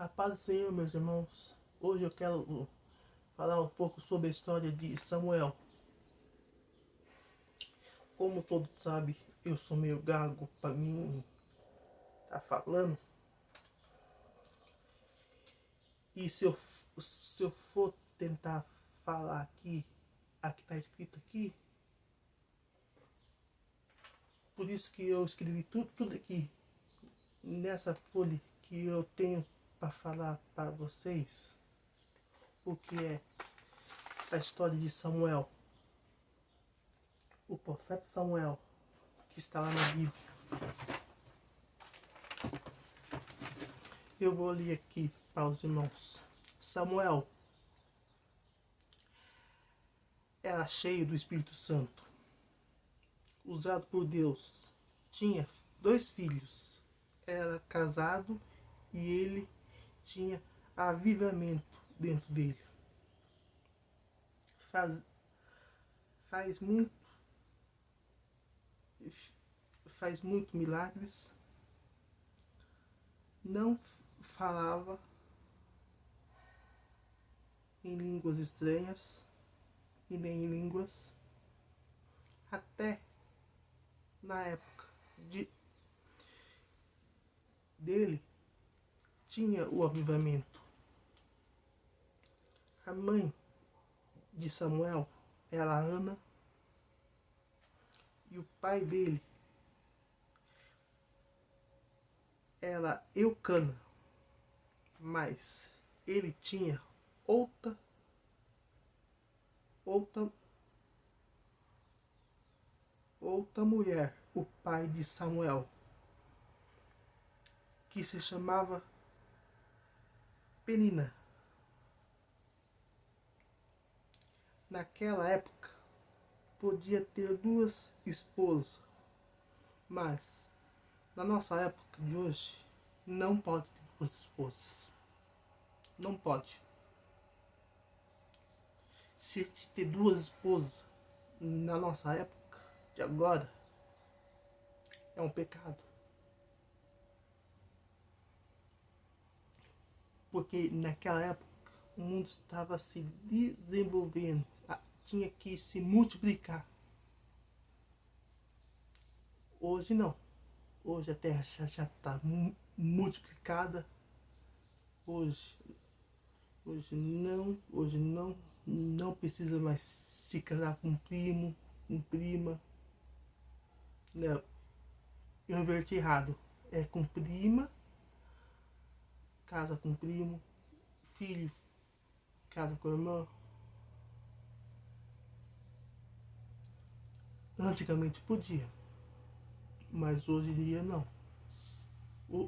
A paz do Senhor, meus irmãos. Hoje eu quero falar um pouco sobre a história de Samuel. Como todos sabem, eu sou meio gago para mim tá falando. E se eu for tentar falar aqui, aqui tá escrito aqui. Por isso que eu escrevi tudo aqui nessa folha que eu tenho para falar para vocês. O que é a história de Samuel, o profeta Samuel, que está lá na Bíblia. Eu vou ler aqui para os irmãos. Samuel era cheio do Espírito Santo, usado por Deus. Tinha 2 filhos, era casado e ele tinha avivamento dentro dele. Faz muito milagres. Não falava em línguas estranhas e nem em línguas. Até na época dele tinha o avivamento. A mãe de Samuel era Ana e o pai dele era Eucana, mas ele tinha outra mulher, o pai de Samuel, que se chamava Penina. Naquela época podia ter 2 esposas, mas na nossa época de hoje não pode ter 2 esposas. Não pode. Se ter 2 esposas na nossa época de agora é um pecado. Porque naquela época o mundo estava se desenvolvendo, tinha que se multiplicar. Hoje não. Hoje a terra já está multiplicada. Hoje não precisa mais se casar com primo, com prima. Não, eu inverti errado. É com prima, casa com primo, filho, casa com irmã. Antigamente podia, mas hoje em dia não.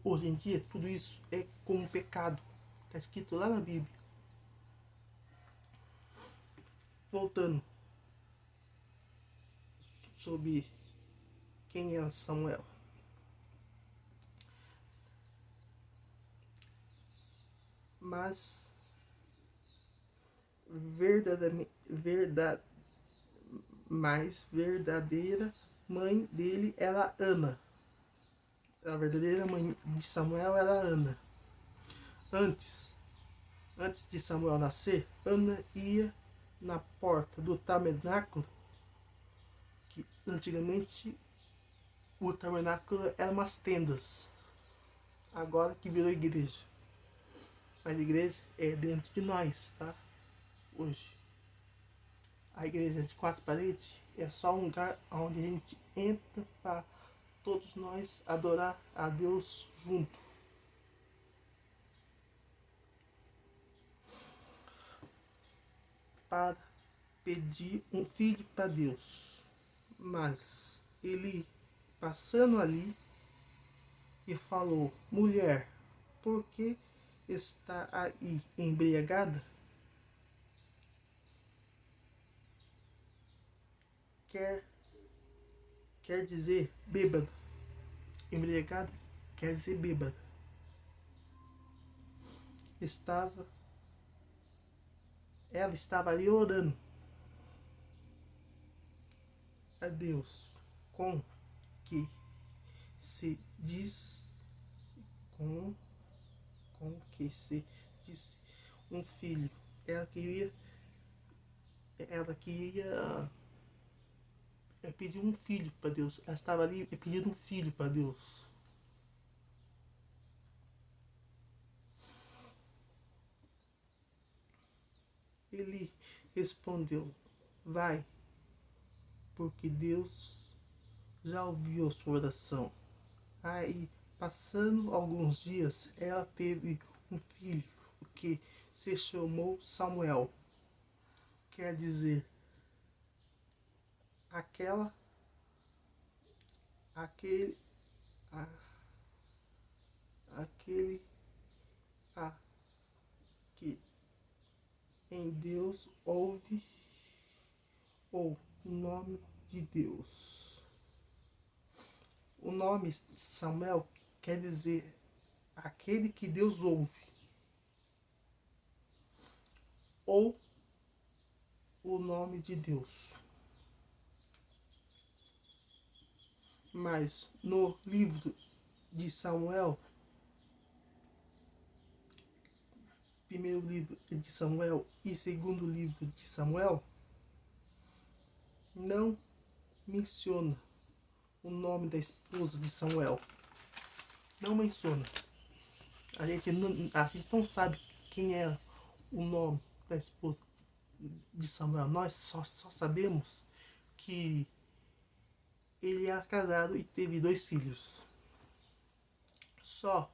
Hoje em dia tudo isso é como pecado. Está escrito lá na Bíblia. Voltando sobre quem era Samuel. Mas verdadeira mãe dele era Ana. A verdadeira mãe de Samuel era Ana. Antes de Samuel nascer, Ana ia na porta do tabernáculo, que antigamente o tabernáculo era umas tendas, agora que virou igreja. Mas a igreja é dentro de nós, tá? Hoje. A igreja de 4 paredes é só um lugar onde a gente entra para todos nós adorar a Deus junto. Para pedir um filho para Deus. Mas ele passando ali e falou: mulher, por que está aí embriagada? Quer dizer bêbada. Embriagada quer dizer bêbada. Ela estava ali orando a Deus com que se diz com que se disse um filho. Ela queria pedir um filho para Deus. Ela estava ali pedindo um filho para Deus. Ele respondeu: vai, porque Deus já ouviu sua oração. Aí, passando alguns dias, ela teve um filho que se chamou Samuel. Quer dizer, aquele, a, aquele a que em Deus ouve, ou o nome de Deus. O nome Samuel quer dizer aquele que Deus ouve, ou o nome de Deus. Mas no livro de Samuel, primeiro livro de Samuel e segundo livro de Samuel, não menciona o nome da esposa de Samuel. Não menciona. A gente não sabe quem é o nome da esposa de Samuel. Nós só sabemos que ele era casado e teve 2 filhos. Só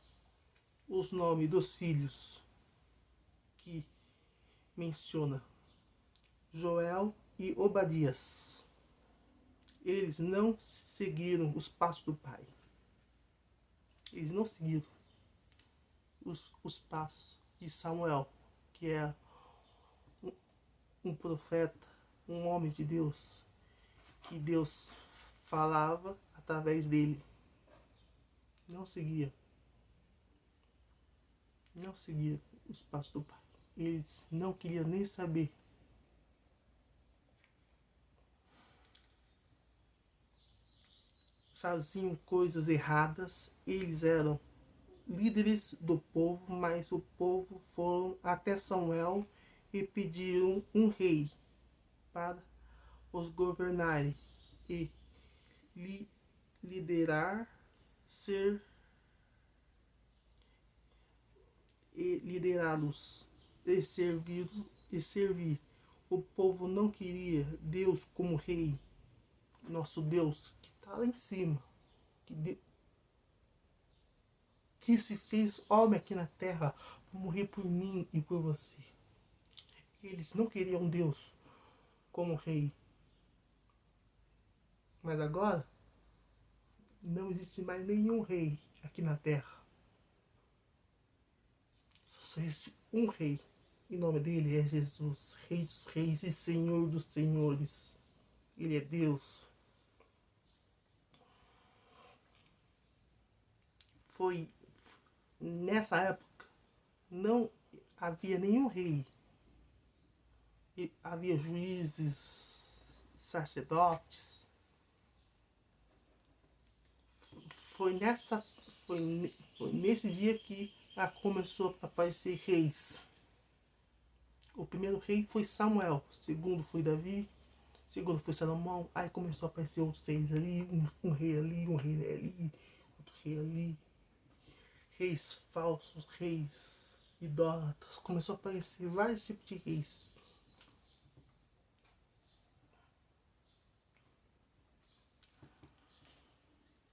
os nomes dos filhos que menciona: Joel e Obadias. Eles não seguiram os passos do pai. Eles não seguiram os passos de Samuel, que é um profeta, um homem de Deus, que Deus falava através dele. Não seguia os passos do pai. Eles não queriam nem saber. Faziam coisas erradas. Eles eram líderes do povo, mas o povo foram até Samuel e pediram um rei para os governarem e liderar, liderá-los e servir. O povo não queria Deus como rei, nosso Deus que está lá em cima, que se fez homem aqui na terra para morrer por mim e por você. Eles não queriam Deus como rei. Mas agora não existe mais nenhum rei aqui na terra. Só existe um rei. E o nome dele é Jesus, Rei dos Reis e Senhor dos Senhores. Ele é Deus. Foi nessa época, não havia nenhum rei. E havia juízes, sacerdotes. Foi nesse dia que começou a aparecer reis. O primeiro rei foi Samuel, o segundo foi Davi, o segundo foi Salomão. Aí começou a aparecer outros reis ali, um rei ali, um rei ali, outro rei ali. Reis falsos, reis idólatras. Começou a aparecer vários tipos de reis.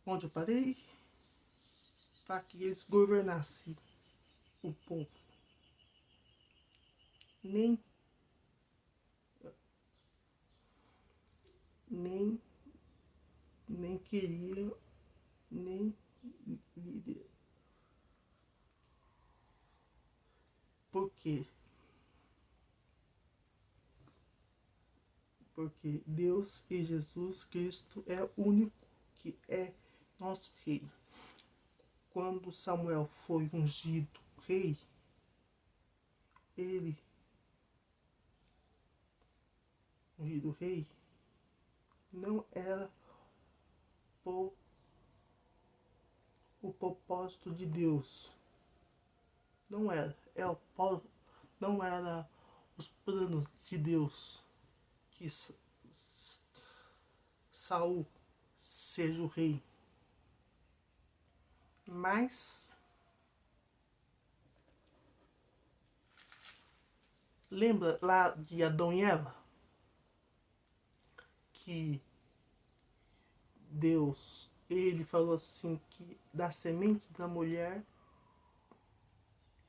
Onde eu parei? Para que eles governassem o povo. Nem queria, nem líder. Por quê? Porque Deus e Jesus Cristo é o único que é nosso rei. Quando Samuel foi ungido rei, ungido rei, não era o propósito de Deus. Não era. Não era os planos de Deus que Saul seja o rei. Mas lembra lá de Adão e Eva? Que Deus, ele falou assim que da semente da mulher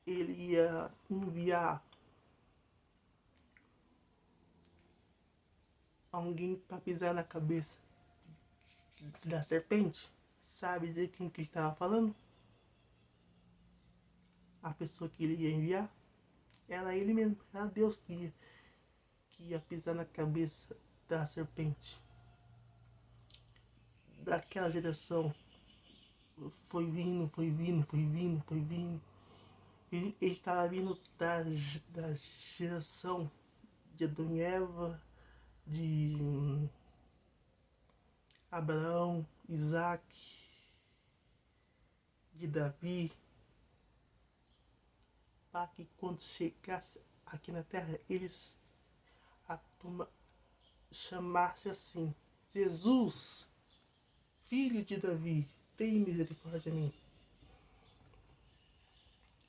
ele ia enviar alguém para pisar na cabeça da serpente. Sabe de quem que ele estava falando? A pessoa que ele ia enviar era ele mesmo, era Deus que ia pisar na cabeça da serpente. Daquela geração foi vindo, foi vindo, foi vindo, foi vindo. Ele estava vindo da geração de Adão e Eva, de Abraão, Isaac, de Davi, para que quando chegasse aqui na terra, eles a turma chamasse assim: Jesus, filho de Davi, tem misericórdia de mim.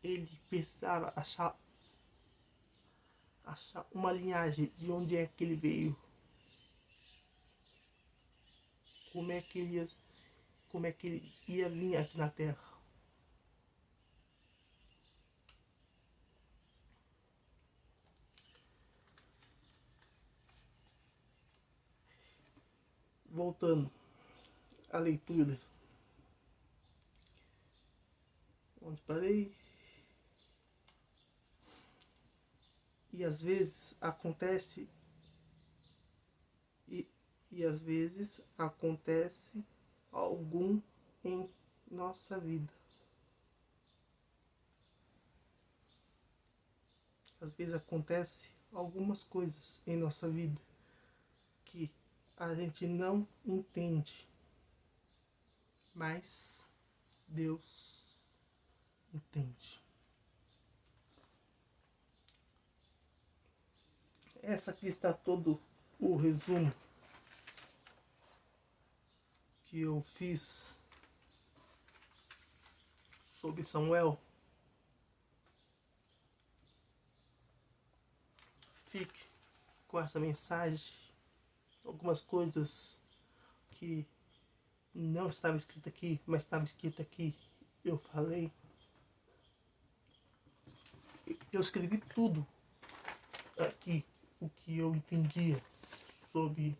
Ele precisava achar uma linhagem de onde é que ele veio, como é que ele ia vir aqui na terra. Voltando à leitura, onde parei. E às vezes acontece e às vezes acontece algum em nossa vida. Às vezes acontece algumas coisas em nossa vida que a gente não entende, mas Deus entende. Essa aqui está todo o resumo que eu fiz sobre Samuel. Fique com essa mensagem. Algumas coisas que não estava escrito aqui, mas estava escrito aqui, eu falei. Eu escrevi tudo aqui, o que eu entendia sobre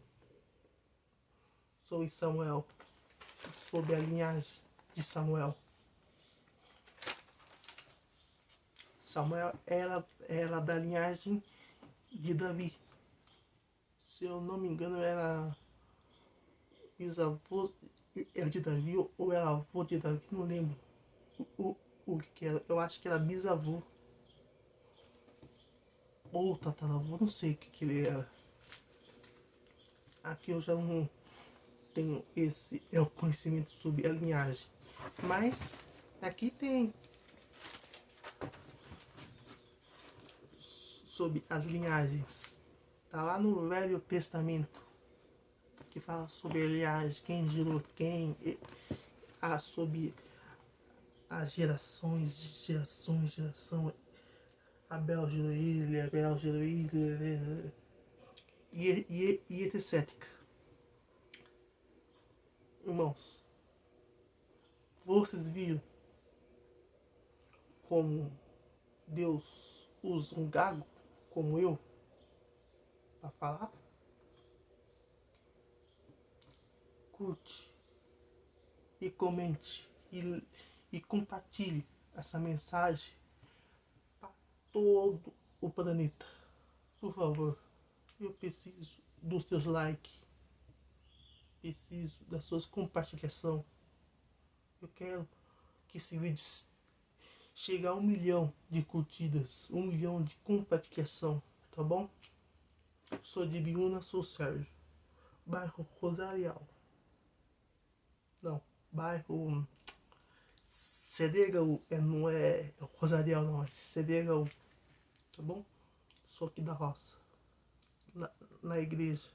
Samuel, sobre a linhagem de Samuel. Samuel era da linhagem de Davi. Se eu não me engano, era bisavô de Davi ou era avô de Davi, não lembro o que era. Eu acho que era bisavô ou tataravô, não sei o que ele era. Aqui eu já não tenho esse o conhecimento sobre a linhagem, mas aqui tem sobre as linhagens. Tá lá no Velho Testamento que fala sobre a linhagem, quem gerou quem, sobre as gerações, geração. Abel gerou ele, Abel gerou ele, e etc. Irmãos, vocês viram como Deus usa um gago como eu para falar? Curte e comente e compartilhe essa mensagem para todo o planeta. Por favor, eu preciso dos seus likes, preciso das suas compartilhações. Eu quero que esse vídeo chegue a 1 milhão de curtidas, 1 milhão de compartilhação, tá bom? Sou de Biúna, sou Sérgio, bairro Rosarial. Não, bairro CDHU, não é Rosarial não, é CDHU, tá bom? Sou aqui da roça, na igreja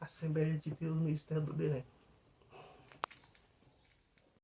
Assembleia de Deus, Ministério do Belém.